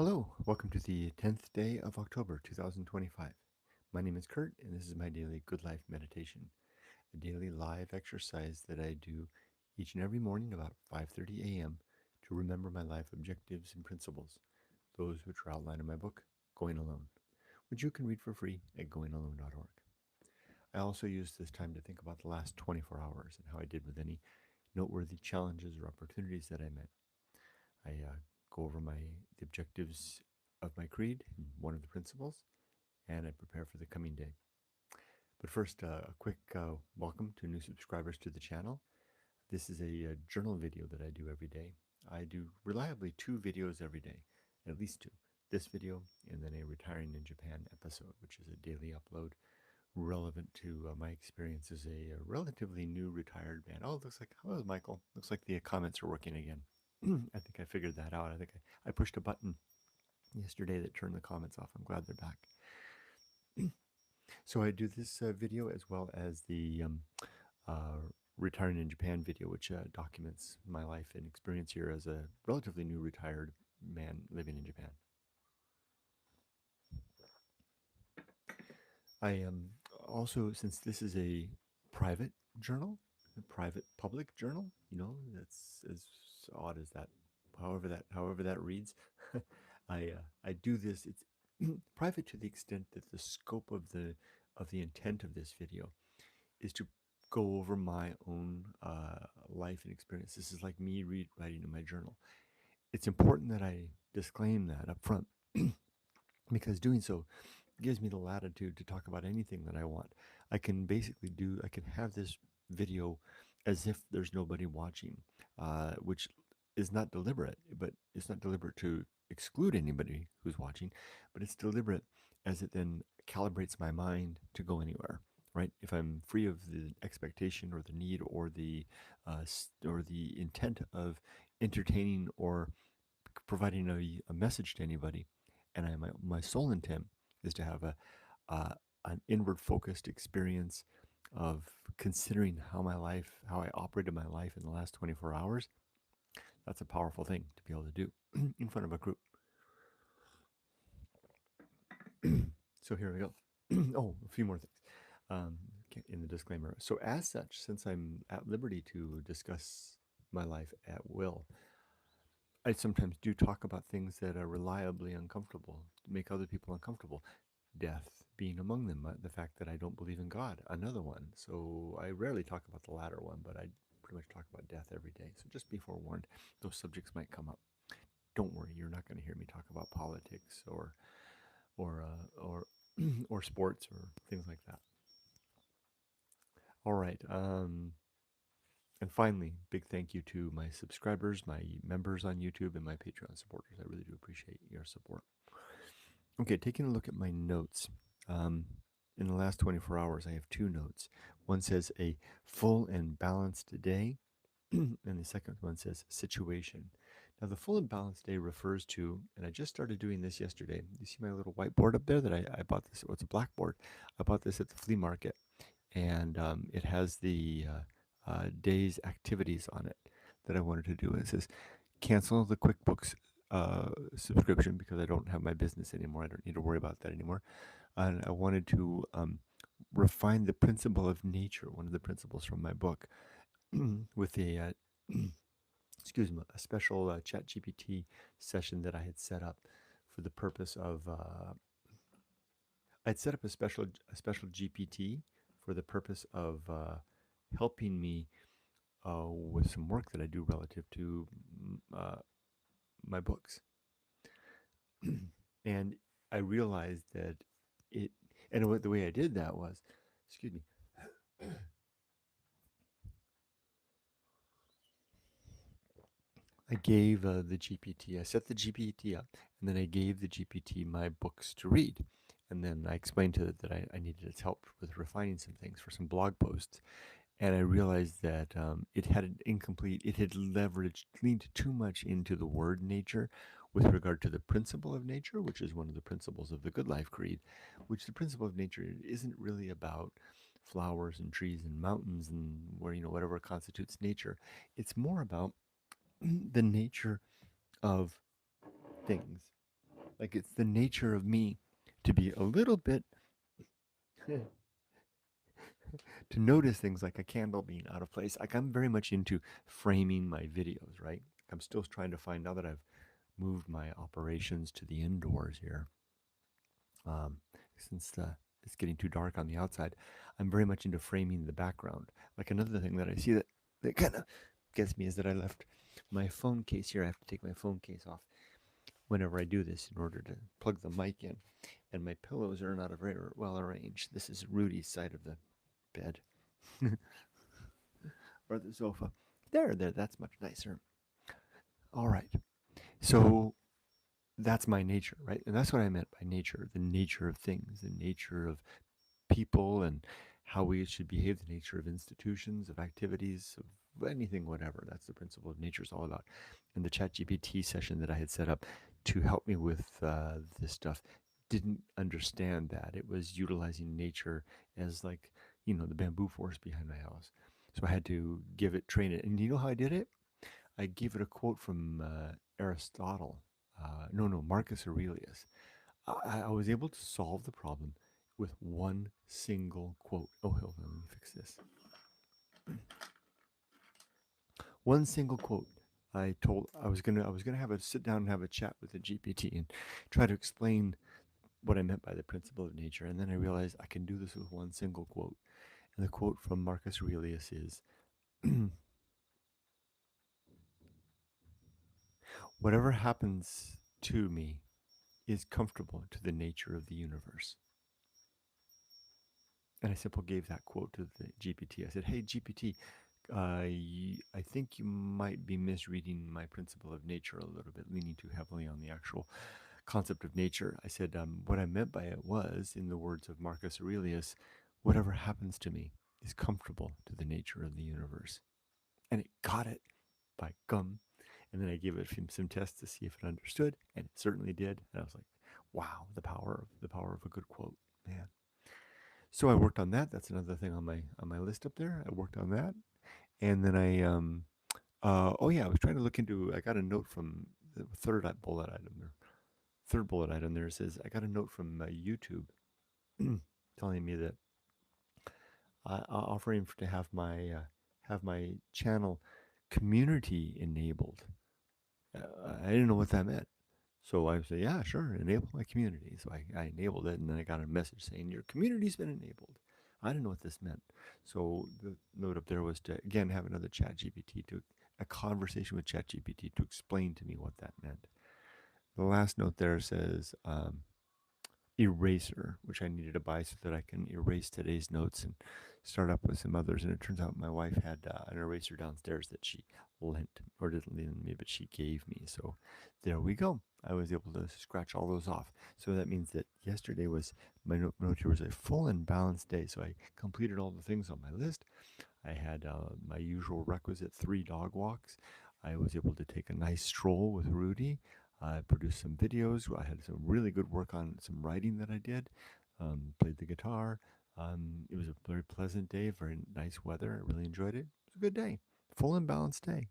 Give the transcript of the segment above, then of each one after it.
Hello, welcome to the 10th day of October 2025. My name is Kurt, and this is my daily Good Life meditation, a daily live exercise that I do each and every morning about 5:30 a.m. to remember my life objectives and principles, those which are outlined in my book, Going Alone, which you can read for free at goingalone.org. I also use this time to think about the last 24 hours and how I did with any noteworthy challenges or opportunities that I met. I go over the objectives of my creed and one of the principles, and I prepare for the coming day. But first, a quick welcome to new subscribers to the channel. This is a journal video that I do every day. I do reliably 2 videos every day, at least 2. This video and then a Retiring in Japan episode, which is a daily upload relevant to my experience as a relatively new retired man. Oh, it looks like, hello, Michael. Looks like the comments are working again. I think I figured that out. I think I pushed a button yesterday that turned the comments off. I'm glad they're back. So I do this video as well as the Retiring in Japan video, which documents my life and experience here as a relatively new retired man living in Japan. I am also, since this is a private journal, a private public journal, that's as odd as that, however that reads. I do this. It's private to the extent that the scope of the intent of this video is to go over my own life and experience. This is like me writing in my journal. It's important that I disclaim that up front because doing so gives me the latitude to talk about anything that I want. I can have this video as if there's nobody watching, which is not deliberate, but it's not deliberate to exclude anybody who's watching, but it's deliberate as it then calibrates my mind to go anywhere, right? If I'm free of the expectation or the need or the intent of entertaining or providing a message to anybody, and my sole intent is to have an inward focused experience of considering how I operated my life in the last 24 hours. That's a powerful thing to be able to do in front of a group. So here we go. Oh, a few more things in the disclaimer. So as such, since I'm at liberty to discuss my life at will, I sometimes do talk about things that are reliably uncomfortable, make other people uncomfortable. Death being among them, the fact that I don't believe in God, another one. So I rarely talk about the latter one, but I pretty much talk about death every day. So just be forewarned, those subjects might come up. Don't worry, you're not going to hear me talk about politics or or sports or things like that. All right. And finally, big thank you to my subscribers, my members on YouTube, and my Patreon supporters. I really do appreciate your support. Okay, taking a look at my notes. In the last 24 hours, I have 2 notes. One says a full and balanced day, and the second one says situation. Now, the full and balanced day refers to, and I just started doing this yesterday. You see my little whiteboard up there that I bought this, it's a blackboard. I bought this at the flea market, and it has the day's activities on it that I wanted to do. And it says, cancel the QuickBooks subscription because I don't have my business anymore. I don't need to worry about that anymore. And I wanted to refine the principle of nature, one of the principles from my book, with a a special ChatGPT session that I had set up for the purpose of. I'd set up a special GPT for the purpose of helping me with some work that I do relative to my books. And I realized that the way I did that was, excuse me, I gave I set the GPT up, and then I gave the GPT my books to read. And then I explained to it that I needed its help with refining some things for some blog posts. And I realized that it had leaned too much into the word nature with regard to the principle of nature, which is one of the principles of the Good Life Creed, which the principle of nature isn't really about flowers and trees and mountains and whatever constitutes nature. It's more about the nature of things. Like it's the nature of me to be a little bit to notice things like a candle being out of place. Like I'm very much into framing my videos, right? I'm still trying to find, now that I've moved my operations to the indoors here, um, since it's getting too dark on the outside, I'm very much into framing the background. Like another thing that I see that kind of gets me is that I left my phone case here. I have to take my phone case off whenever I do this in order to plug the mic in. And my pillows are not very well arranged. This is Rudy's side of the bed or the sofa. There, that's much nicer. All right. So that's my nature, right? And that's what I meant by nature, the nature of things, the nature of people, and how we should behave, the nature of institutions, of activities, of anything, whatever. That's the principle of nature is all about. And the ChatGPT session that I had set up to help me with this stuff didn't understand that. It was utilizing nature as like, the bamboo forest behind my house. So I had to train it. And you know how I did it? I gave it a quote from Aristotle. No, Marcus Aurelius. I was able to solve the problem with one single quote. Oh, hold on, let me fix this. One single quote. I was gonna have a sit down and have a chat with the GPT and try to explain what I meant by the principle of nature. And then I realized I can do this with one single quote. And the quote from Marcus Aurelius is, "Whatever happens to me is comfortable to the nature of the universe." And I simply gave that quote to the GPT. I said, "Hey, GPT, I think you might be misreading my principle of nature a little bit, leaning too heavily on the actual concept of nature." I said, "What I meant by it was, in the words of Marcus Aurelius, whatever happens to me is comfortable to the nature of the universe." And it got it, by gum. And then I gave it some tests to see if it understood, and it certainly did. And I was like, "Wow, the power of a good quote, man." So I worked on that. That's another thing on my list up there. I worked on that, and then oh yeah, I was trying to look into. I got a note from the bullet item there. Third bullet item there says I got a note from YouTube telling me that offering to have my channel community enabled. I didn't know what that meant. So I said, "Yeah, sure, enable my community." So I enabled it, and then I got a message saying, "Your community's been enabled." I didn't know what this meant. So the note up there was to, again, have another a conversation with ChatGPT to explain to me what that meant. The last note there says, eraser, which I needed to buy so that I can erase today's notes and start up with some others. And it turns out my wife had an eraser downstairs that she lent, or didn't lend me, but she gave me. So there we go. I was able to scratch all those off. So that means that yesterday was, my note here was a full and balanced day. So I completed all the things on my list. I had my usual requisite 3 dog walks. I was able to take a nice stroll with Rudy. I produced some videos. I had some really good work on some writing that I did. Played the guitar. It was a very pleasant day, very nice weather. I really enjoyed it. It was a good day, full and balanced day.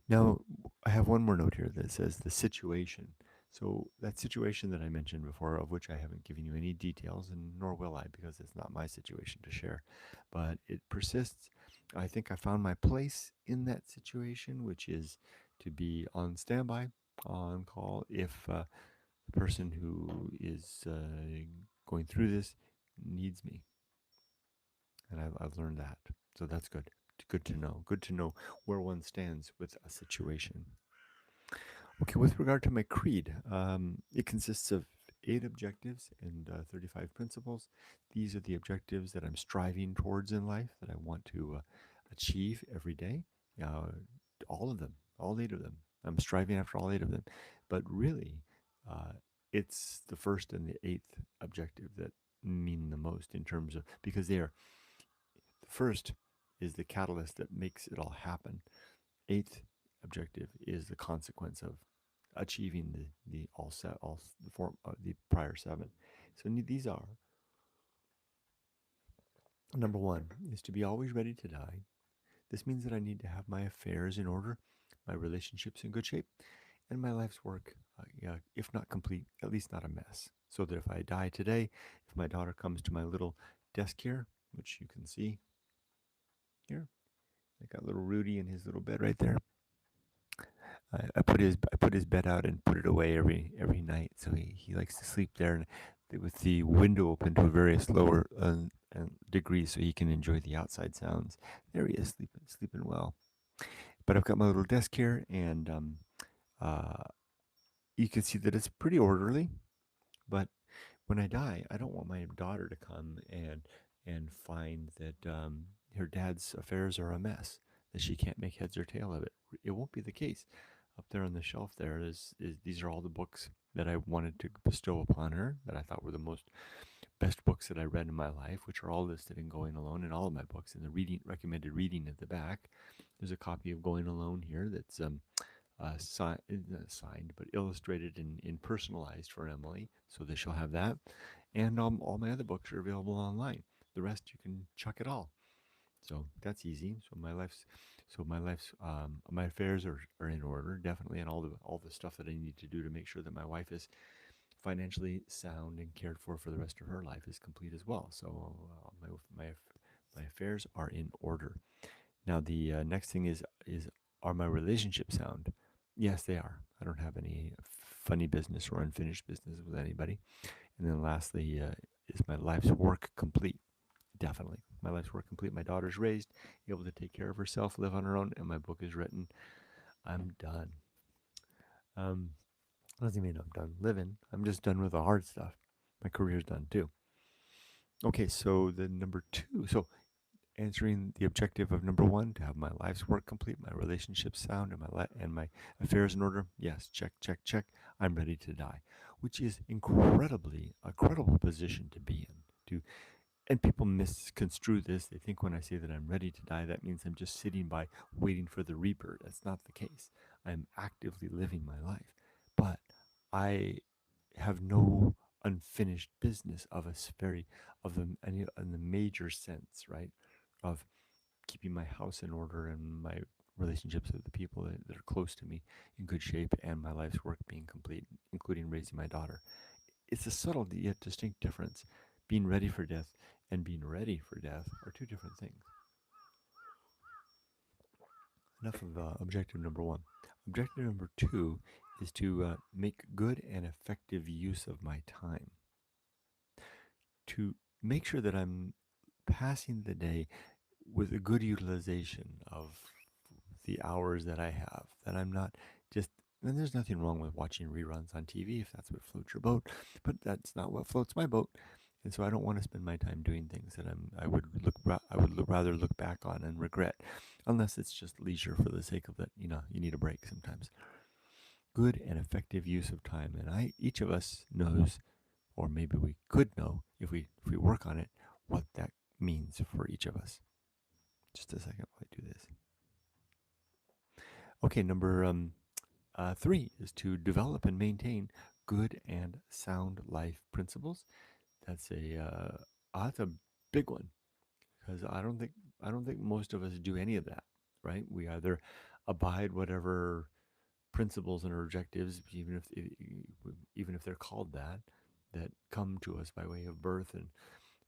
Now, I have one more note here that says the situation. So, that situation that I mentioned before, of which I haven't given you any details, and nor will I, because it's not my situation to share, but it persists. I think I found my place in that situation, which is to be on standby, on call, if the person who is going through this needs me. And I've learned that. So that's good. Good to know. Good to know where one stands with a situation. Okay, with regard to my creed, it consists of 8 objectives and 35 principles. These are the objectives that I'm striving towards in life, that I want to achieve every day. Uh, all of them, all 8 of them. I'm striving after all 8 of them. But really, uh, it's the first and the 8th objective that mean the most, in terms of, because they are, the first is the catalyst that makes it all happen. 8th objective is the consequence of achieving the all set all the form the prior 7. So these are: number 1 is to be always ready to die. This means that I need to have my affairs in order, my relationships in good shape, and my life's work, yeah, if not complete, at least not a mess. So that if I die today, if my daughter comes to my little desk here, which you can see here, I got little Rudy in his little bed right there. I put his bed out and put it away every night, so he likes to sleep there, and with the window open to a very slower degree, so he can enjoy the outside sounds. There he is, sleeping well. But I've got my little desk here, and uh, you can see that it's pretty orderly. But when I die, I don't want my daughter to come and find that her dad's affairs are a mess, that she can't make heads or tail of it. It won't be the case. Up there on the shelf, there is these are all the books that I wanted to bestow upon her, that I thought were the most best books that I read in my life, which are all listed in Going Alone in all of my books. In the reading recommended reading at the back, there's a copy of Going Alone here that's signed but illustrated and personalized for Emily, so that she'll have that. And all my other books are available online. The rest you can chuck it all. So that's easy. My affairs are in order, definitely, and all the stuff that I need to do to make sure that my wife is financially sound and cared for the rest of her life is complete as well. So my affairs are in order. Now the next thing is are my relationships sound? Yes, they are. I don't have any funny business or unfinished business with anybody. And then lastly, is my life's work complete? Definitely. My life's work complete. My daughter's raised, able to take care of herself, live on her own, and my book is written. I'm done. Um, doesn't mean I'm done living. I'm just done with the hard stuff. My career's done too. Okay, so the number two. So answering the objective of number one, to have my life's work complete, my relationships sound, and my affairs in order. Yes, check, check, check. I'm ready to die, which is incredibly a credible position to be in. To And people misconstrue this. They think when I say that I'm ready to die, that means I'm just sitting by waiting for the reaper. That's not the case. I'm actively living my life, but I have no unfinished business of a very of the in the major sense, right? Of keeping my house in order and my relationships with the people that are close to me in good shape, and my life's work being complete, including raising my daughter. It's a subtle yet distinct difference. Being ready for death and being ready for death are two different things. Enough of objective number one. Objective number two is to make good and effective use of my time, to make sure that I'm passing the day with a good utilization of the hours that I have, that I'm not just, and there's nothing wrong with watching reruns on TV if that's what floats your boat, but that's not what floats my boat. And so I don't want to spend my time doing things that I would rather look back on and regret, unless it's just leisure for the sake of it. You need a break sometimes. Good and effective use of time, and each of us knows, or maybe we could know if we work on it, what that means for each of us. Just a second while I do this. Okay, number three is to develop and maintain good and sound life principles. That's a big one, because I don't think most of us do any of that. Right? We either abide whatever principles and objectives, even if they're called that come to us by way of birth and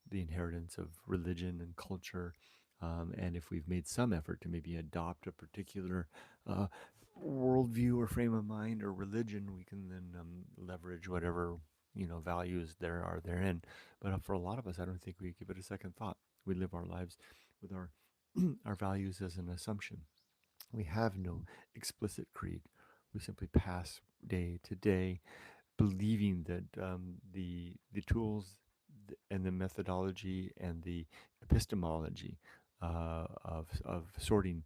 the inheritance of religion and culture. And if we've made some effort to maybe adopt a particular uh, worldview or frame of mind or religion, we can then leverage whatever values there are therein. But for a lot of us, I don't think we give it a second thought. We live our lives with our our values as an assumption. We have no explicit creed. We simply pass day to day, believing that the tools and the methodology and the epistemology of sorting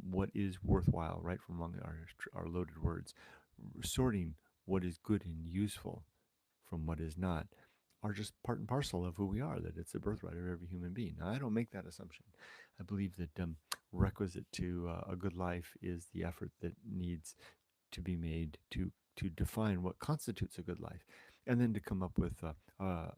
what is worthwhile right from among our loaded words, sorting what is good and useful from what is not, are just part and parcel of who we are, that it's a birthright of every human being. Now, I don't make that assumption. I believe that requisite to a good life is the effort that needs to be made to define what constitutes a good life, and then to come up with a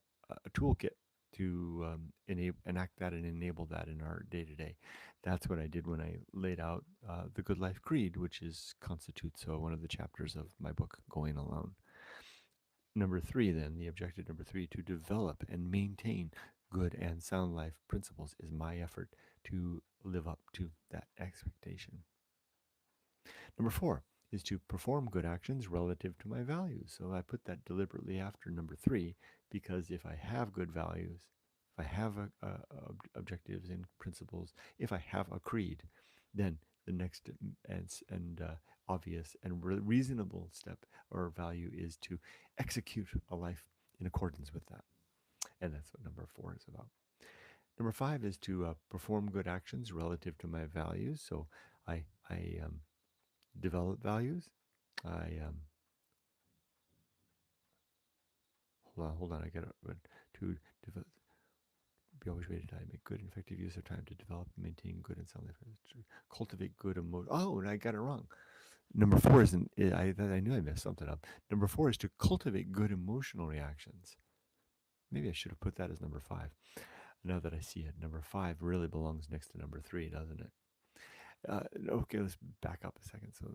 toolkit to enact that and enable that in our day to day. That's what I did when I laid out the Good Life Creed, which is constitutes one of the chapters of my book, Going Alone. Number three, then, the objective number three, to develop and maintain good and sound life principles is my effort to live up to that expectation. Number four is to perform good actions relative to my values. So I put that deliberately after number three because if I have good values, if I have objectives and principles, if I have a creed, then the next obvious and reasonable step or value is to execute a life in accordance with that. And that's what number four is about. Number five is to perform good actions relative to my values. So I develop values. I hold on. I got to develop. Be always ready to die. Make good and effective use of time to develop and maintain good and sound life. Cultivate good emotion. Oh, and I got it wrong. Number four isn't. I knew I messed something up. Number four is to cultivate good emotional reactions. Maybe I should have put that as number five. Now that I see it, number five really belongs next to number three, doesn't it? Okay, let's back up a second. So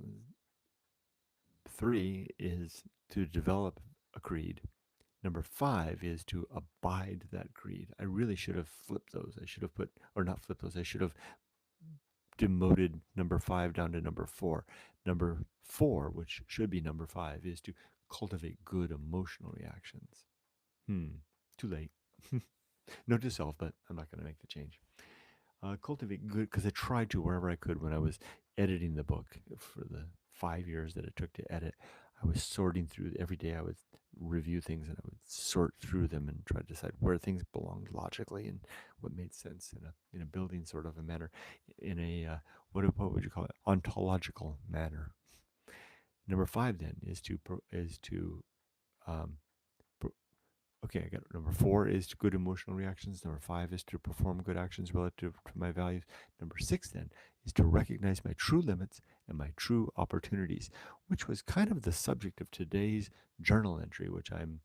three is to develop a creed. Number five is to abide that creed. I really should have flipped those. I should have put, or not flipped those, I should have demoted number five down to number four. Number four, which should be number five, is to cultivate good emotional reactions. Too late. Note to self, but I'm not going to make the change. Cultivate good, because I tried to wherever I could when I was editing the book for the 5 years that it took to edit. I was sorting through every day. I would review things and I would sort through them and try to decide where things belonged logically and what made sense in a building sort of a manner, in a what would you call it, ontological manner. Number five then is to um, okay, I got it. Number four is good emotional reactions. Number five is to perform good actions relative to my values. Number six, then, is to recognize my true limits and my true opportunities, which was kind of the subject of today's journal entry, which I've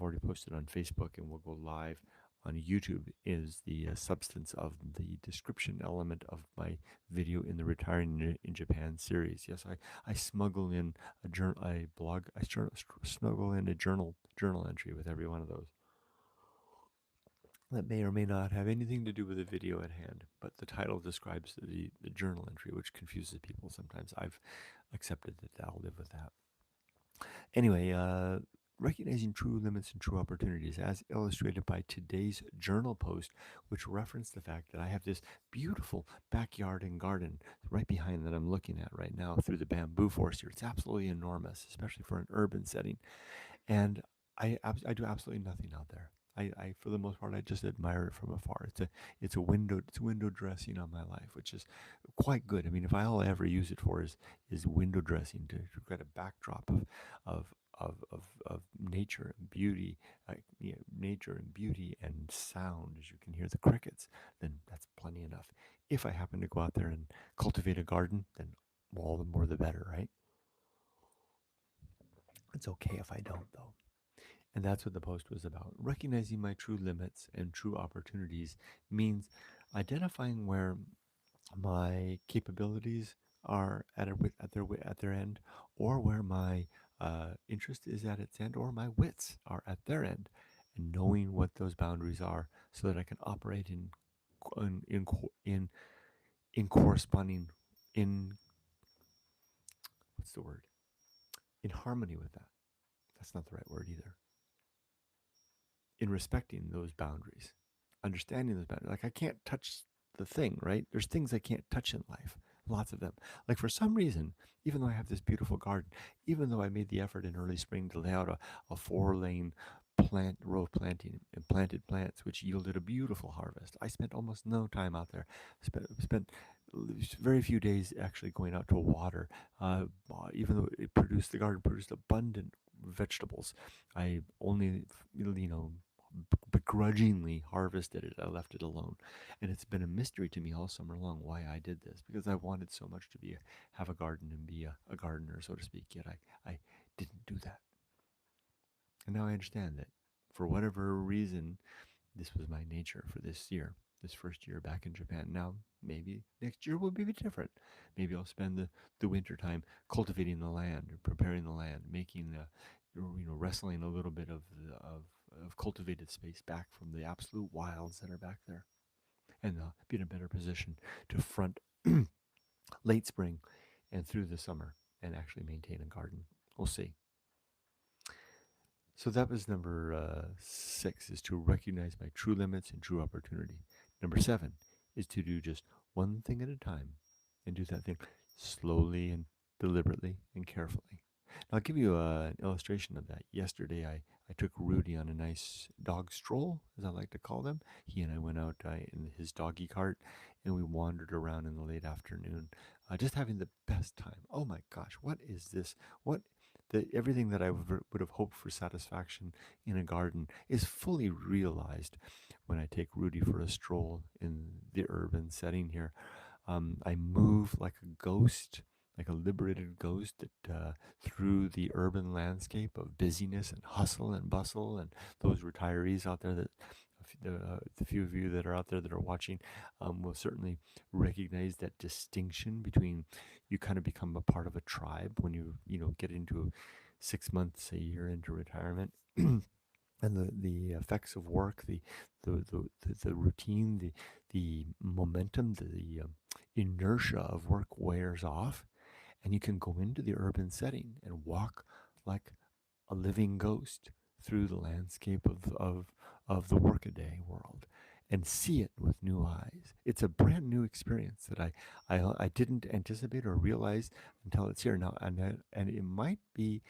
already posted on Facebook and will go live on YouTube. Is the substance of the description element of my video in the Retiring in Japan series. Yes, I smuggle in a journal, a blog, I snuggle in a journal entry with every one of those. That may or may not have anything to do with the video at hand, but the title describes the journal entry, which confuses people sometimes. I've accepted that. I'll live with that. Anyway, recognizing true limits and true opportunities, as illustrated by today's journal post, which referenced the fact that I have this beautiful backyard and garden right behind that I'm looking at right now through the bamboo forest here. It's absolutely enormous, especially for an urban setting. And I do absolutely nothing out there. I for the most part I just admire it from afar. It's window dressing on my life, which is quite good. I mean, if I'll ever use it for is window dressing to create a backdrop of of nature and beauty, nature and beauty and sound, as you can hear the crickets, then that's plenty enough. If I happen to go out there and cultivate a garden, then all the more the better, right? It's okay if I don't, though. And that's what the post was about. Recognizing my true limits and true opportunities means identifying where my capabilities are at their end, or where my interest is at its end, or my wits are at their end, and knowing what those boundaries are, so that I can operate in in corresponding in what's the word, in harmony with that. That's not the right word either. In respecting those boundaries, understanding those boundaries. Like I can't touch the thing, right? There's things I can't touch in life, lots of them. Like for some reason, even though I have this beautiful garden, even though I made the effort in early spring to lay out a 4-lane row of planting and planted plants, which yielded a beautiful harvest. I spent almost no time out there. Spent very few days actually going out to water. Even though the garden produced abundant vegetables, I only, begrudgingly harvested it. I left it alone, and it's been a mystery to me all summer long why I did this, because I wanted so much to have a garden and be a gardener, so to speak. Yet I didn't do that, and now I understand that for whatever reason, This was my nature for this year, this first year back in Japan. Now, maybe next year will be a bit different. Maybe I'll spend the winter time cultivating the land, or preparing the land, making the, wrestling a little bit of cultivated space back from the absolute wilds that are back there, and be in a better position to front late spring and through the summer and actually maintain a garden. We'll see. So that was number 6, is to recognize my true limits and true opportunity. Number 7 is to do just one thing at a time and do that thing slowly and deliberately and carefully. I'll give you an illustration of that. Yesterday, I took Rudy on a nice dog stroll, as I like to call them. He and I went out in his doggy cart, and we wandered around in the late afternoon, just having the best time. Oh my gosh, what is this? What everything that I would have hoped for satisfaction in a garden is fully realized when I take Rudy for a stroll in the urban setting here. I move like a ghost, like a liberated ghost through the urban landscape of busyness and hustle and bustle. And those retirees out there that the few of you that are out there that are watching will certainly recognize that distinction between, you kind of become a part of a tribe when you get into 6 months, a year into retirement. And the effects of work, the routine, the momentum, the inertia of work wears off, and you can go into the urban setting and walk like a living ghost through the landscape of the workaday world and see it with new eyes. It's a brand new experience that I didn't anticipate or realize until it's here now, and it might be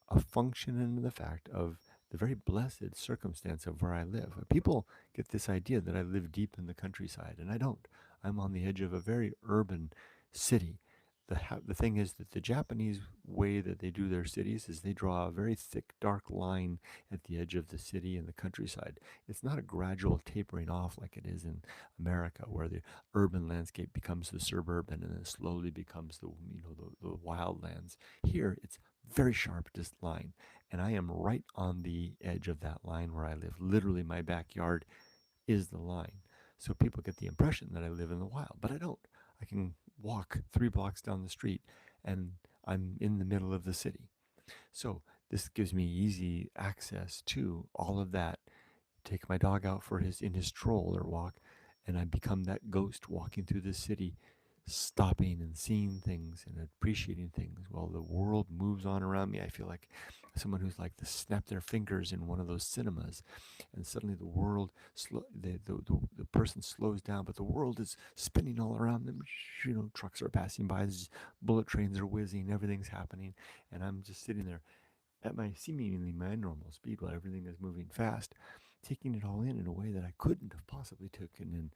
a function in the fact of the very blessed circumstance of where I live. People get this idea that I live deep in the countryside, and I don't. I'm on the edge of a very urban city. The thing is that the Japanese way that they do their cities is they draw a very thick, dark line at the edge of the city and the countryside. It's not a gradual tapering off like it is in America, where the urban landscape becomes the suburban and then slowly becomes the wildlands. Here, it's very sharp, this line, and I am right on the edge of that line where I live. Literally, my backyard is the line. So people get the impression that I live in the wild, but I don't. I can walk 3 blocks down the street and I'm in the middle of the city. So this gives me easy access to all of that. Take my dog out for his stroll or walk, and I become that ghost walking through the city, stopping and seeing things and appreciating things while the world moves on around me. I feel like someone who's like to snap their fingers in one of those cinemas, and suddenly the world, the person slows down, but the world is spinning all around them. Trucks are passing by, bullet trains are whizzing, everything's happening, and I'm just sitting there at my seemingly my normal speed while everything is moving fast, taking it all in a way that I couldn't have possibly taken in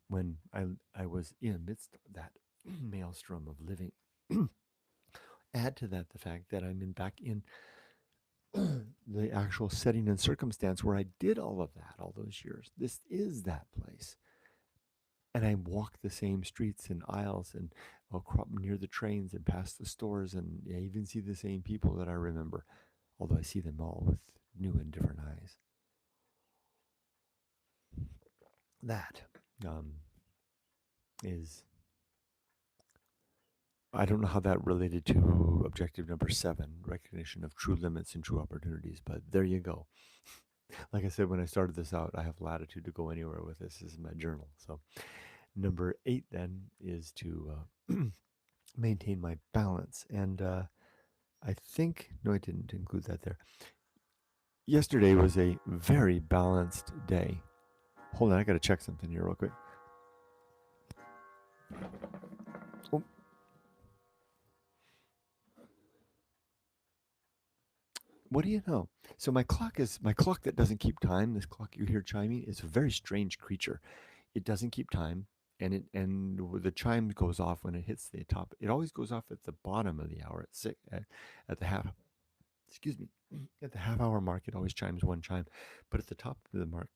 when I was in amidst that maelstrom of living. Add to that the fact that I'm back in the actual setting and circumstance where I did all of that all those years. This is that place. And I walk the same streets and aisles and I'll crop near the trains and past the stores, and I even see the same people that I remember, although I see them all with new and different eyes. That um, is, I don't know how that related to objective number 7, recognition of true limits and true opportunities, but there you go. Like I said when I started this out, I have latitude to go anywhere with this. This is my journal. So number 8 then is to maintain my balance. And I think, no, I didn't include that there. Yesterday was a very balanced day. Hold on, I gotta check something here real quick. Oh. What do you know? So my clock that doesn't keep time. This clock you hear chiming is a very strange creature. It doesn't keep time, and the chime goes off when it hits the top. It always goes off at the bottom of the hour at six at the half. Excuse me, at the half hour mark. It always chimes one chime, but at the top of the mark,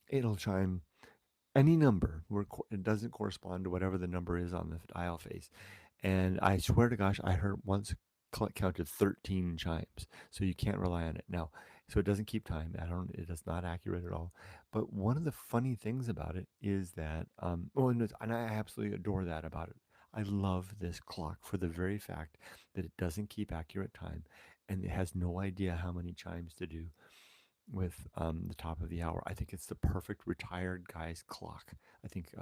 it'll chime any number where it doesn't correspond to whatever the number is on the dial face. And I swear to gosh, I heard once counted 13 chimes. So you can't rely on it. Now, So it doesn't keep time. It is not accurate at all. But one of the funny things about it is that, and I absolutely adore that about it. I love this clock for the very fact that it doesn't keep accurate time, and it has no idea how many chimes to do with the top of the hour. I think it's the perfect retired guy's clock. I think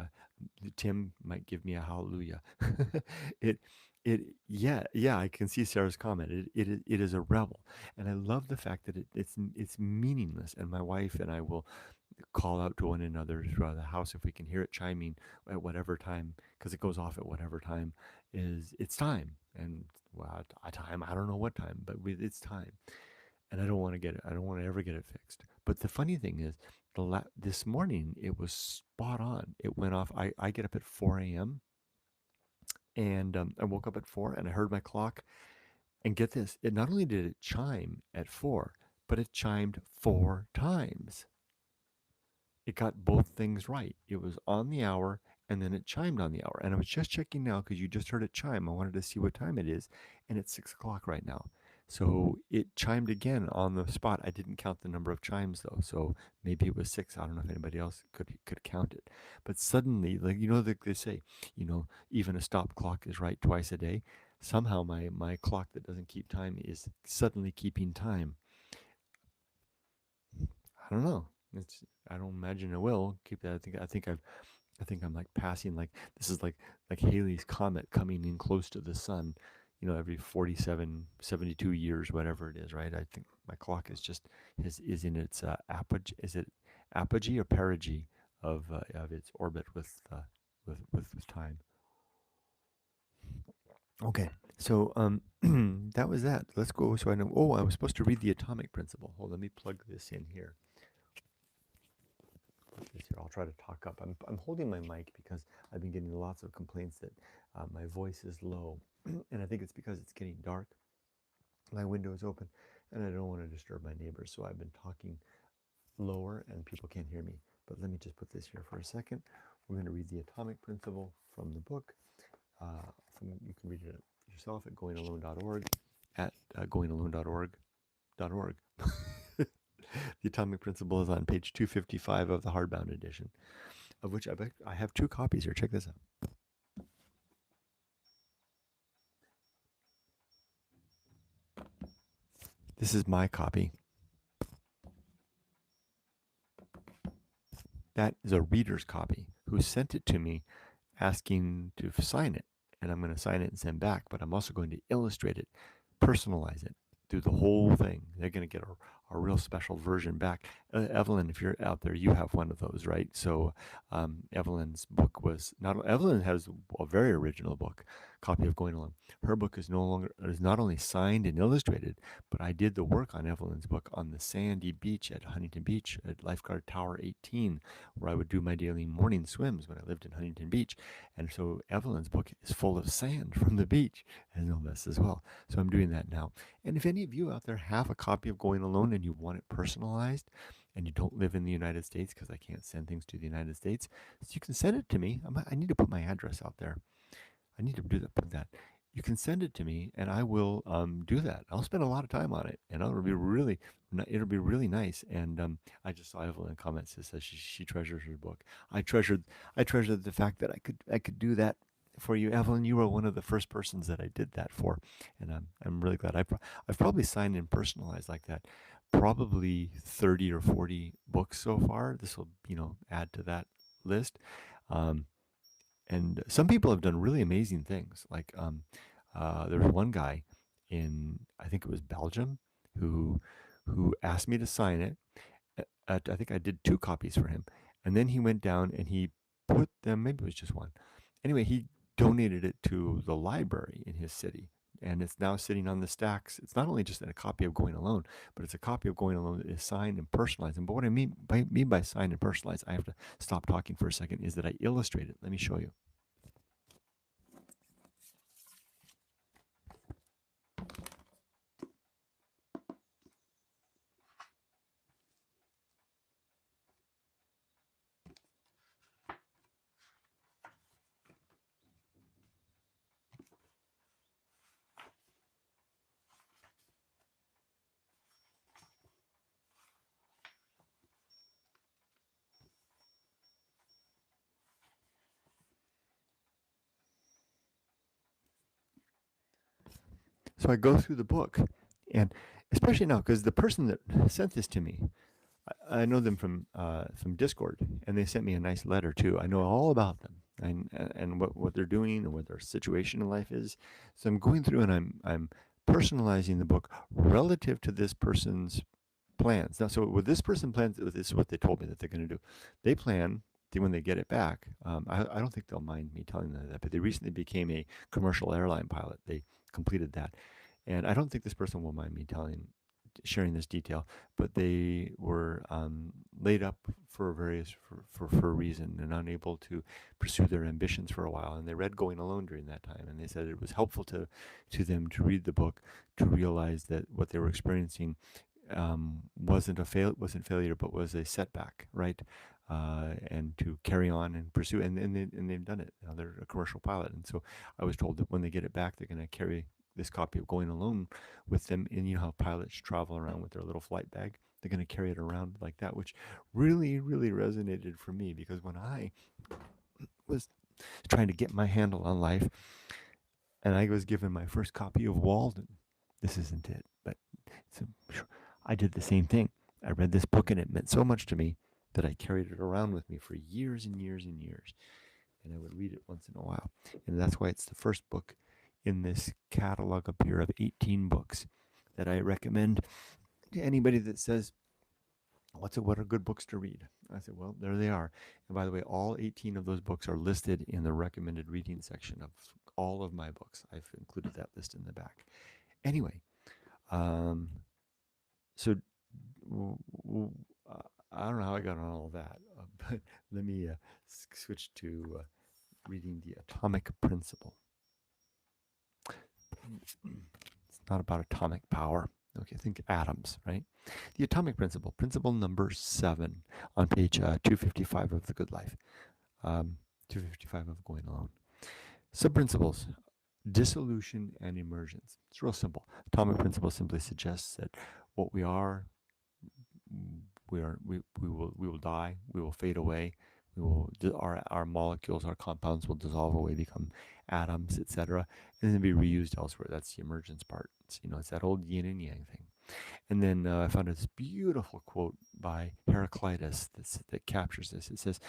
Tim might give me a hallelujah. it, yeah. I can see Sarah's comment. It is a rebel, and I love the fact that it's meaningless. And my wife and I will call out to one another throughout the house if we can hear it chiming at whatever time, because it goes off at whatever time is it's time. And well, a time I don't know what time, but it's time, and I don't want to get it. I don't want to ever get it fixed. But the funny thing is, this morning it was spot on. It went off. I get up at 4 a.m. and I woke up at 4 and I heard my clock. And get this, it not only did it chime at 4, but it chimed 4 times. It got both things right. It was on the hour and then it chimed on the hour. And I was just checking now because you just heard it chime. I wanted to see what time it is, and it's 6 o'clock right now. So it chimed again on the spot. I didn't count the number of chimes though, so maybe it was 6. I don't know if anybody else could count it. But suddenly, like they say, even a stop clock is right twice a day. Somehow my clock that doesn't keep time is suddenly keeping time. I don't know. I don't imagine it will keep that. I think I'm like passing, like this is like Halley's comet coming in close to the sun, every 47, 72 years, whatever it is, right? I think my clock is in its apogee. Is it apogee or perigee of its orbit with time? Okay, so that was that. Let's go. So I know. Oh, I was supposed to read the atomic principle. Hold, let me plug this in here. This here. I'll try to talk up. I'm holding my mic because I've been getting lots of complaints that my voice is low, and I think it's because it's getting dark. My window is open, and I don't want to disturb my neighbors, so I've been talking lower, and people can't hear me. But let me just put this here for a second. We're going to read the atomic principle from the book. You can read it yourself at goingalone.org, at goingalone.org. The atomic principle is on page 255 of the hardbound edition, of which I have 2 copies here. Check this out. This is my copy. That is a reader's copy who sent it to me asking to sign it. And I'm going to sign it and send back, but I'm also going to illustrate it, personalize it, do the whole thing. They're going to get a real special version back. Evelyn, if you're out there, you have one of those, right? So Evelyn's book Evelyn has a very original book, copy of Going Alone. Her book is not only signed and illustrated, but I did the work on Evelyn's book on the sandy beach at Huntington Beach at Lifeguard Tower 18, where I would do my daily morning swims when I lived in Huntington Beach. And so Evelyn's book is full of sand from the beach and all this as well. So I'm doing that now. And if any of you out there have a copy of Going Alone and you want it personalized, and you don't live in the United States, because I can't send things to the United States, so you can send it to me. I need to put my address out there. I need to put that. You can send it to me, and I will do that. I'll spend a lot of time on it, and it'll be really nice. And I just saw Evelyn comments that says she treasures her book. I treasured the fact that I could do that for you, Evelyn. You were one of the first persons that I did that for, and I'm really glad. I've probably signed and personalized like that, probably 30 or 40 books so far. This will add to that list. Um, and some people have done really amazing things. Like there was one guy in, I think it was Belgium, who asked me to sign it. I think I did 2 copies for him, and then he went down and he put them. Maybe it was just one. Anyway, he donated it to the library in his city, and it's now sitting on the stacks. It's not only just a copy of Going Alone, but it's a copy of Going Alone that is signed and personalized. And but what I mean by signed and personalized, I have to stop talking for a second, is that I illustrate it. Let me show you. So I go through the book, and especially now, because the person that sent this to me, I know them from Discord, and they sent me a nice letter too. I know all about them and what they're doing and what their situation in life is. So I'm going through and I'm personalizing the book relative to this person's plans. Now, so what this person plans, this is what they told me that they're going to do. They plan when they get it back. I don't think they'll mind me telling them that, but they recently became a commercial airline pilot. They completed that, and I don't think this person will mind me sharing this detail, but they were laid up for for a reason and unable to pursue their ambitions for a while. And they read Going Alone during that time, and they said it was helpful to them to read the book to realize that what they were experiencing wasn't failure, but was a setback, right? And to carry on and pursue, and they've done it. Now they're a commercial pilot, and so I was told that when they get it back, they're going to carry this copy of Going Alone with them. And you know how pilots travel around with their little flight bag? They're going to carry it around like that, which really, really resonated for me because when I was trying to get my handle on life, and I was given my first copy of Walden. This isn't it, but I did the same thing. I read this book and it meant so much to me that I carried it around with me for years and years and years. And I would read it once in a while. And that's why it's the first book in this catalog up here of 18 books that I recommend to anybody that says, what are good books to read? I said, well, there they are. And by the way, all 18 of those books are listed in the recommended reading section of all of my books. I've included that list in the back. Anyway, so I don't know how I got on all that, but let me switch to reading The Atomic Principle. It's not about atomic power. Okay, think atoms, right? The Atomic Principle, principle number 7 on page 255 of The Good Life, 255 of Going Alone. Sub-principles, dissolution and emergence. It's real simple. Atomic Principle simply suggests that what we are, we will die, we will fade away, our molecules, our compounds will dissolve away, become atoms, etc., and then be reused elsewhere. That's the emergence part. It's that old yin and yang thing. And then I found this beautiful quote by Heraclitus that captures this. It says,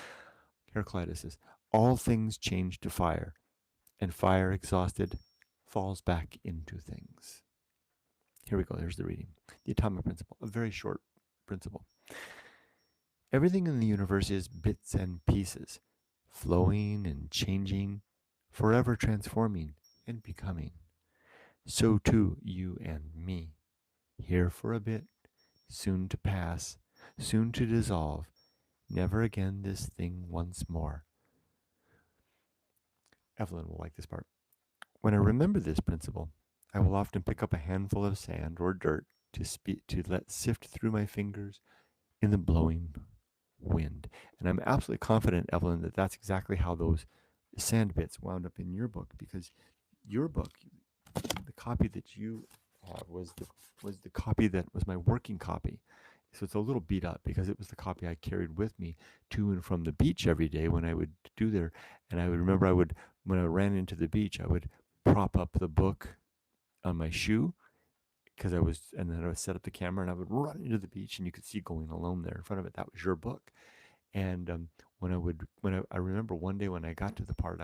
Heraclitus says, "All things change to fire, and fire exhausted falls back into things." Here we go. Here's the reading. The Atomic Principle, a very short principle. Everything in the universe is bits and pieces, flowing and changing, forever transforming and becoming. So too you and me, here for a bit, soon to pass, soon to dissolve, never again this thing once more. Evelyn will like this part. When I remember this principle, I will often pick up a handful of sand or dirt to let sift through my fingers in the blowing wind. And I'm absolutely confident, Evelyn, that that's exactly how those sand bits wound up in your book, because your book, the copy that you have was the copy that was my working copy. So it's a little beat up because it was the copy I carried with me to and from the beach every day when I would do there. And I would remember when I ran into the beach, I would prop up the book on my shoe and then I would set up the camera and I would run into the beach and you could see Going Alone there in front of it. That was your book. And I remember one day when I got to the part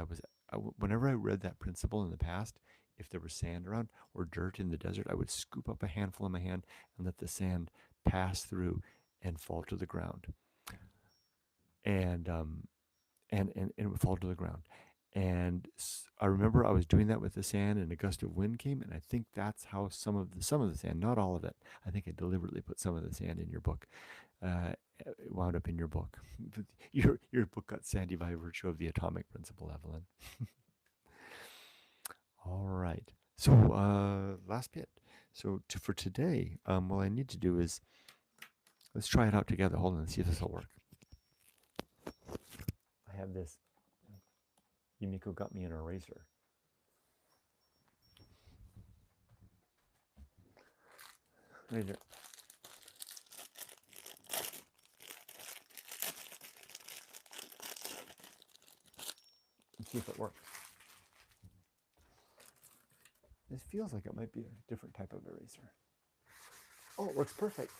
whenever I read that principle in the past, if there was sand around or dirt in the desert, I would scoop up a handful in my hand and let the sand pass through and fall to the ground. And it would fall to the ground. And I remember I was doing that with the sand, and a gust of wind came, and I think that's how some of the sand, not all of it. I think I deliberately put some of the sand in your book. It wound up in your book. Your book got sandy by virtue of the Atomic Principle, Evelyn. All right. So last bit. So for today, what I need to do is let's try it out together. Hold on, and see if this will work. I have this. Yumiko got me an eraser. Right there. Let's see if it works. This feels like it might be a different type of eraser. Oh, it looks perfect.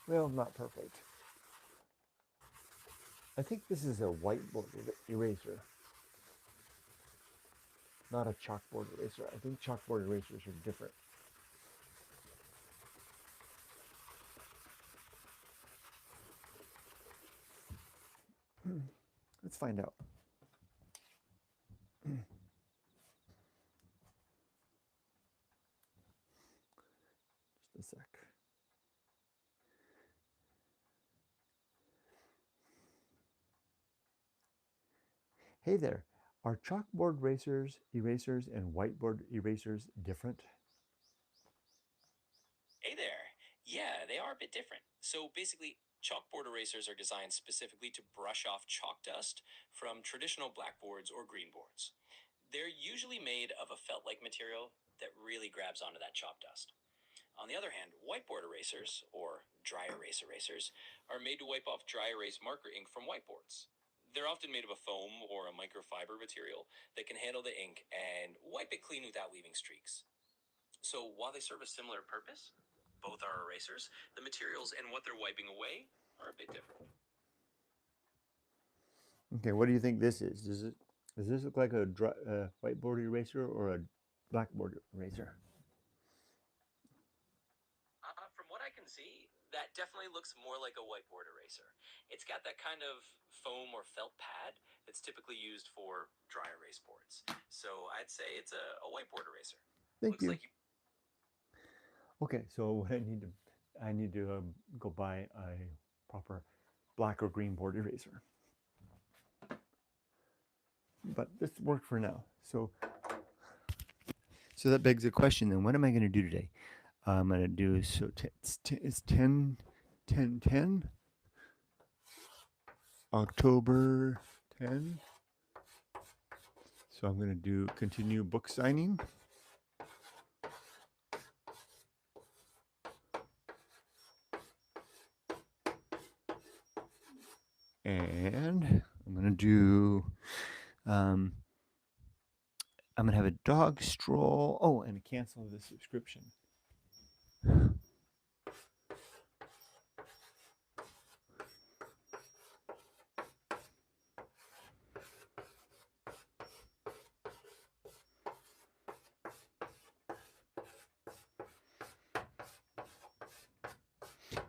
Well, not perfect. I think this is a whiteboard eraser, not a chalkboard eraser. I think chalkboard erasers are different. Let's find out. Just a sec. Hey there, are chalkboard erasers, and whiteboard erasers different? Hey there. Yeah, they are a bit different. So basically, chalkboard erasers are designed specifically to brush off chalk dust from traditional blackboards or green boards. They're usually made of a felt like material that really grabs onto that chalk dust. On the other hand, whiteboard erasers, or dry erase erasers, are made to wipe off dry erase marker ink from whiteboards. They're often made of a foam or a microfiber material that can handle the ink and wipe it clean without leaving streaks. So while they serve a similar purpose, both are erasers, the materials and what they're wiping away are a bit different. Okay, what do you think this is? Does this look like a whiteboard eraser or a blackboard eraser? From what I can see, that definitely looks more like a whiteboard eraser. It's got that kind of foam or felt pad that's typically used for dry erase boards. So I'd say it's a whiteboard eraser. Thank Looks you. like you. Okay, so what I need to go buy a proper black or green board eraser. But this worked for now. So that begs the question then, what am I going to do today? I'm going to do, it's 10 October 10. So I'm going to do continue book signing. And I'm going to do, I'm going to have a dog stroll. Oh, and cancel the subscription.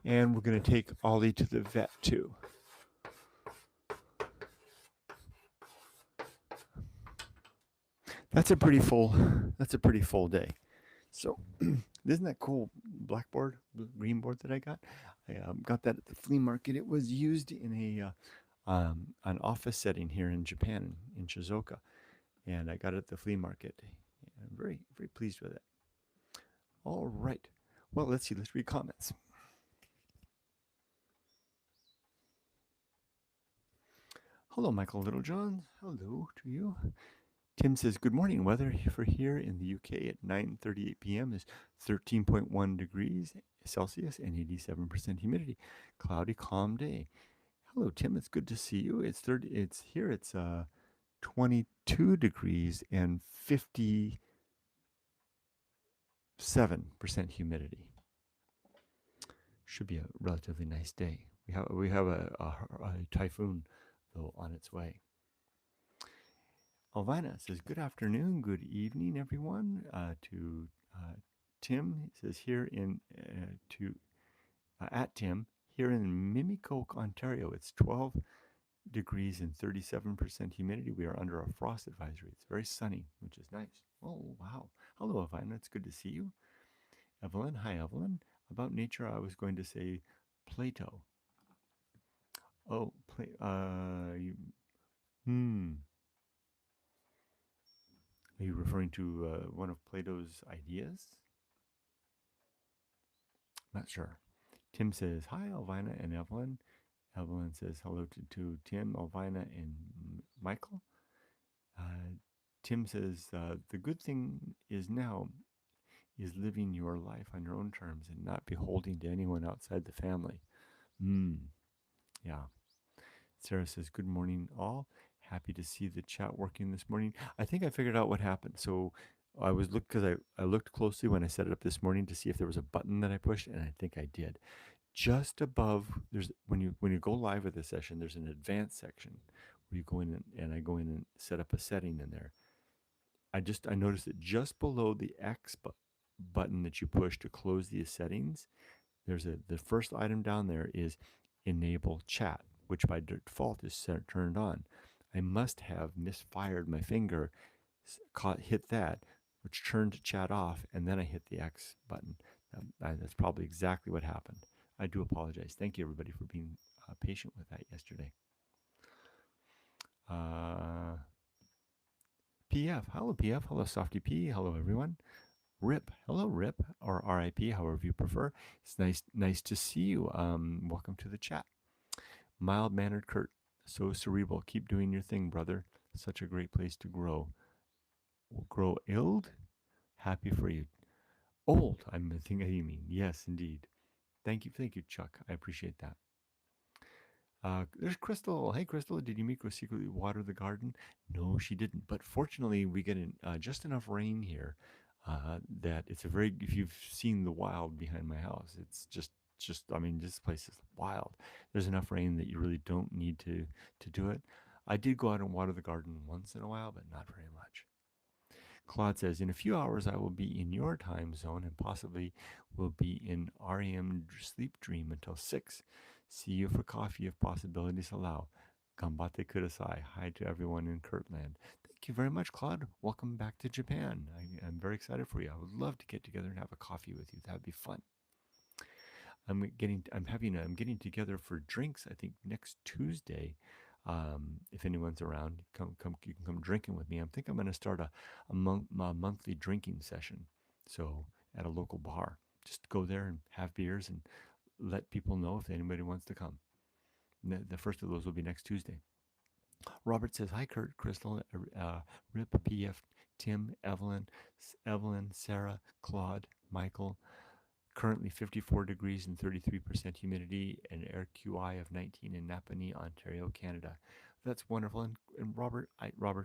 And we're going to take Ollie to the vet too. That's a pretty full day. So isn't that cool blackboard, green board that I got? I got that at the flea market. It was used in an office setting here in Japan, in Shizuoka, and I got it at the flea market. I'm very pleased with it. All right. Well, let's see. Let's read comments. Hello, Michael Littlejohn. Hello to you. Tim says, good morning. Weather for here in the UK at 9:38 p.m. is 13.1 degrees Celsius and 87% humidity. Cloudy, calm day. Hello, Tim. It's good to see you. It's here. It's 22 degrees and 57% humidity. Should be a relatively nice day. We have a typhoon though on its way. Alvina says, good afternoon, good evening, everyone. To Tim, he says here at Tim here in Mimicoke, Ontario. It's 12 degrees and 37% humidity. We are under a frost advisory. It's very sunny, which is nice. Oh wow! Hello, Alvina. It's good to see you. Evelyn, hi, Evelyn. About nature, I was going to say Plato. Oh, hmm. Are you referring to one of Plato's ideas? Not sure. Tim says, hi, Elvina and Evelyn. Evelyn says hello to Tim, Elvina, and Michael. Tim says, the good thing is now is living your life on your own terms and not beholding to anyone outside the family. Yeah. Sarah says, good morning, all. Happy to see the chat working this morning. I think I figured out what happened. So I was look because I looked closely when I set it up this morning to see if there was a button that I pushed, and I think I did. Just above there's when you go live with a session, there's an advanced section where you go in and I go in and set up a setting in there. I noticed that just below the button that you push to close these settings, there's the first item down there is enable chat, which by default is turned on. I must have misfired my finger, hit that, which turned chat off, and then I hit the X button. That's probably exactly what happened. I do apologize. Thank you, everybody, for being patient with that yesterday. Uh, PF, hello PF, hello Softy P, hello everyone. Rip, hello Rip, or RIP, however you prefer. It's nice to see you. Welcome to the chat. Mild mannered Kurt, so cerebral. Keep doing your thing, brother. Such a great place to grow. Grow ild? Happy for you. Old, I'm thinking you mean. Yes, indeed. Thank you, Chuck. I appreciate that. There's Crystal. Hey, Crystal, did you go secretly water the garden? No, she didn't. But fortunately, we get just enough rain here that it's a very. If you've seen the wild behind my house, it's just. I mean, this place is wild. There's enough rain that you really don't need to do it. I did go out and water the garden once in a while, but not very much. Claude says, in a few hours, I will be in your time zone and possibly will be in REM sleep dream until 6. See you for coffee if possibilities allow. Gambate kudasai. Hi to everyone in Kurtland. Thank you very much, Claude. Welcome back to Japan. I'm very excited for you. I would love to get together and have a coffee with you. That would be fun. I'm getting together for drinks. I think next Tuesday. If anyone's around, you can come drinking with me. I'm going to start a monthly drinking session. So at a local bar, just go there and have beers and let people know if anybody wants to come. The first of those will be next Tuesday. Robert says, hi, Kurt, Crystal, Rip, PF, Tim, Evelyn, Sarah, Claude, Michael. Currently 54 degrees and 33% humidity, and air QI of 19 in Napanee, Ontario, Canada. That's wonderful. And Robert,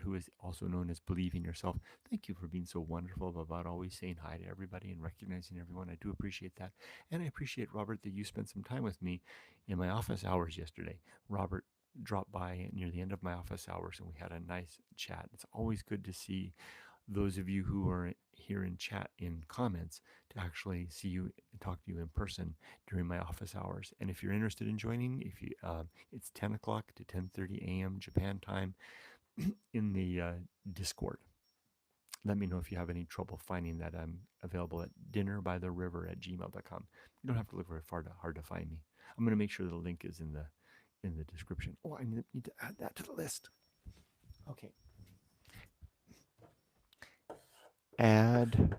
who is also known as Believe in Yourself, thank you for being so wonderful about always saying hi to everybody and recognizing everyone. I do appreciate that. And I appreciate, Robert, that you spent some time with me in my office hours yesterday. Robert dropped by near the end of my office hours and we had a nice chat. It's always good to see those of you who are here in chat in comments to actually see you and talk to you in person during my office hours. And if you're interested in joining, if you it's 10 o'clock to 10:30 a.m. Japan time in the Discord. Let me know if you have any trouble finding that. I'm available at dinnerbytheriver@gmail.com. You don't have to look very hard to find me. I'm going to make sure the link is in the description. Oh, I need to add that to the list. Okay. Add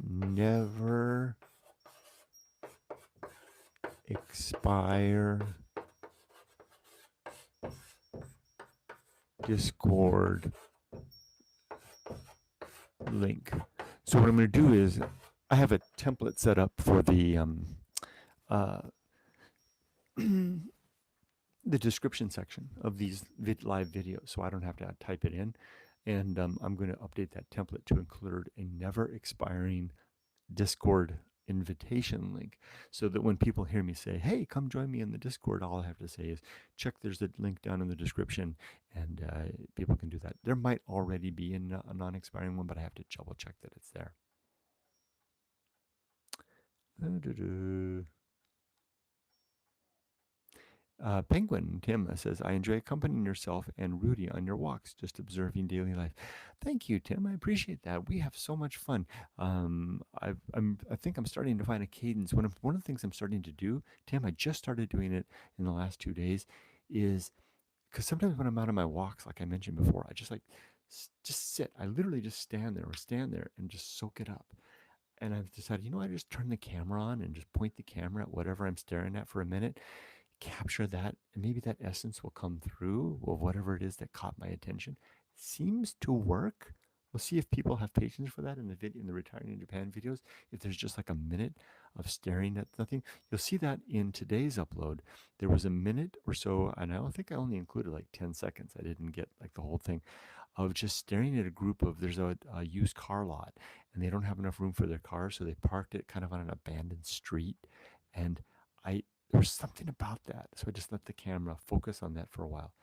never expire Discord link. So what I'm going to do is I have a template set up for the the description section of these live videos, so I don't have to type it in. And I'm going to update that template to include a never expiring Discord invitation link, so that when people hear me say, hey, come join me in the Discord, all I have to say is check, there's a link down in the description, and people can do that. There might already be a non-expiring one, but I have to double check that it's there. Penguin Tim says, I enjoy accompanying yourself and Rudy on your walks, just observing daily life. Thank you, Tim. I appreciate that. We have so much fun. I think I'm starting to find a cadence. One of the things I'm starting to do, Tim, I just started doing it in the last 2 days, is because sometimes when I'm out on my walks, like I mentioned before, I just just sit. I literally just stand there and just soak it up. And I've decided, I just turn the camera on and just point the camera at whatever I'm staring at for a minute, capture that, and maybe that essence will come through of whatever it is that caught my attention. Seems to work. We'll see if people have patience for that in the Retiring in Japan videos. If there's just like a minute of staring at nothing. You'll see that in today's upload. There was a minute or so, and I don't think I only included like 10 seconds. I didn't get like the whole thing of just staring at a group of, there's a used car lot and they don't have enough room for their car. So they parked it kind of on an abandoned street. And there was something about that. So I just let the camera focus on that for a while.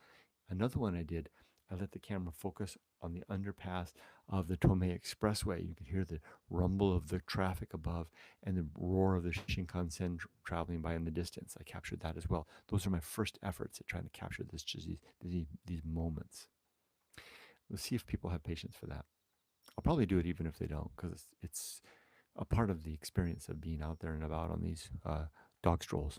Another one I did, I let the camera focus on the underpass of the Tomei Expressway. You could hear the rumble of the traffic above and the roar of the Shinkansen traveling by in the distance. I captured that as well. Those are my first efforts at trying to capture these moments. Let's see if people have patience for that. I'll probably do it even if they don't, because it's a part of the experience of being out there and about on these dog strolls.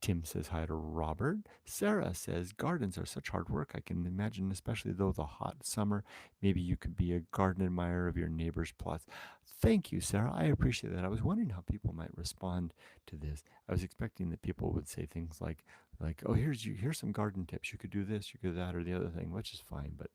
Tim says hi to Robert. Sarah says gardens are such hard work. I can imagine, especially though the hot summer. Maybe you could be a garden admirer of your neighbor's plots. Thank you, Sarah. I appreciate that. I was wondering how people might respond to this. I was expecting that people would say things like, "Oh, here's some garden tips. You could do this, you could do that, or the other thing," which is fine. But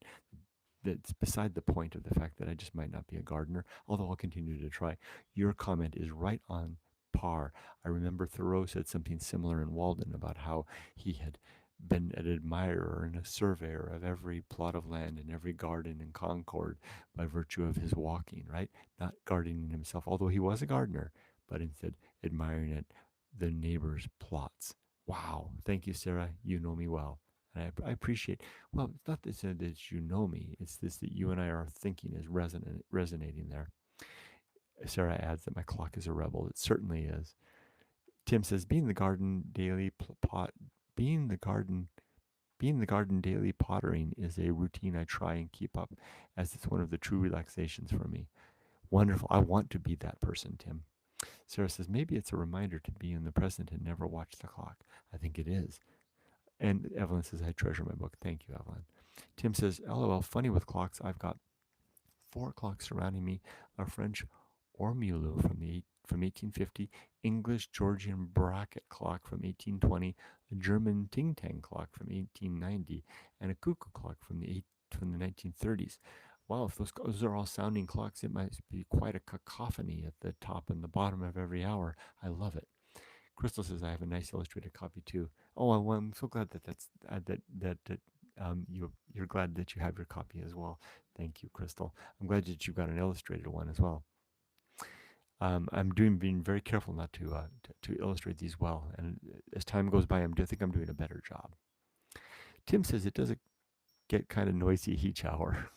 that's beside the point of the fact that I just might not be a gardener, although I'll continue to try. Your comment is right on par. I remember Thoreau said something similar in Walden about how he had been an admirer and a surveyor of every plot of land and every garden in Concord by virtue of his walking, right? Not gardening himself, although he was a gardener, but instead admiring it, the neighbor's plots. Wow. Thank you, Sarah. You know me well. And I appreciate, well, it's not that you know me, it's this that you and I are thinking is resonating there. Sarah adds that my clock is a rebel. It certainly is. Tim says, being the garden being the garden daily pottering is a routine I try and keep up, as it's one of the true relaxations for me. Wonderful. I want to be that person, Tim. Sarah says, maybe it's a reminder to be in the present and never watch the clock. I think it is. And Evelyn says, I treasure my book. Thank you, Evelyn. Tim says, LOL, funny with clocks. I've got four clocks surrounding me, a French ormulu from 1850, English Georgian bracket clock from 1820, a German ting tang clock from 1890, and a cuckoo clock from the 1930s. Wow, if those are all sounding clocks, it might be quite a cacophony at the top and the bottom of every hour. I love it. Crystal says I have a nice illustrated copy too. Oh, well, I'm so glad that you're glad that you have your copy as well. Thank you, Crystal. I'm glad that you got an illustrated one as well. I'm being very careful not to illustrate these well, and as time goes by, I think I'm doing a better job. Tim says it does get kind of noisy each hour.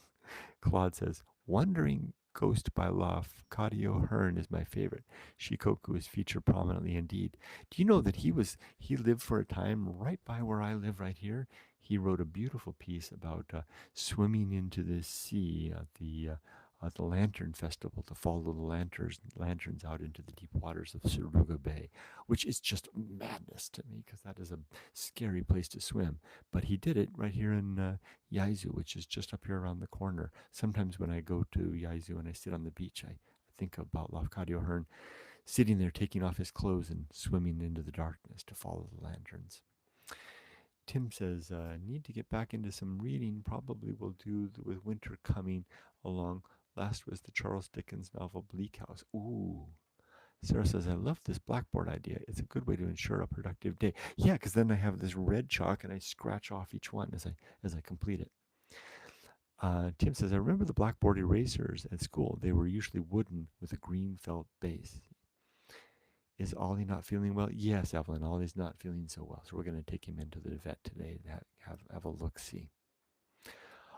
Claude says, Wandering Ghost by Lafcadio Hearn is my favorite. Shikoku is featured prominently indeed. Do you know that he lived for a time right by where I live right here? He wrote a beautiful piece about swimming into the sea at the Lantern Festival to follow the lanterns out into the deep waters of Suruga Bay, which is just madness to me because that is a scary place to swim. But he did it right here in Yaizu, which is just up here around the corner. Sometimes when I go to Yaizu and I sit on the beach, I think about Lafcadio Hearn sitting there taking off his clothes and swimming into the darkness to follow the lanterns. Tim says, need to get back into some reading. Probably will do with winter coming along. Last was the Charles Dickens novel Bleak House. Ooh. Sarah says, I love this blackboard idea. It's a good way to ensure a productive day. Yeah, because then I have this red chalk and I scratch off each one as I complete it. Tim says, I remember the blackboard erasers at school. They were usually wooden with a green felt base. Is Ollie not feeling well? Yes, Evelyn, Ollie's not feeling so well. So we're going to take him into the vet today and have a look-see.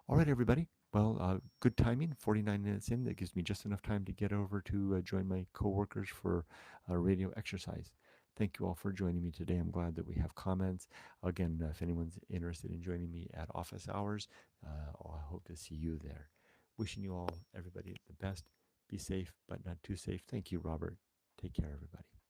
All right, everybody. Well, good timing, 49 minutes in. That gives me just enough time to get over to join my coworkers for radio exercise. Thank you all for joining me today. I'm glad that we have comments. Again, if anyone's interested in joining me at office hours, I hope to see you there. Wishing you all, everybody, the best. Be safe, but not too safe. Thank you, Robert. Take care, everybody.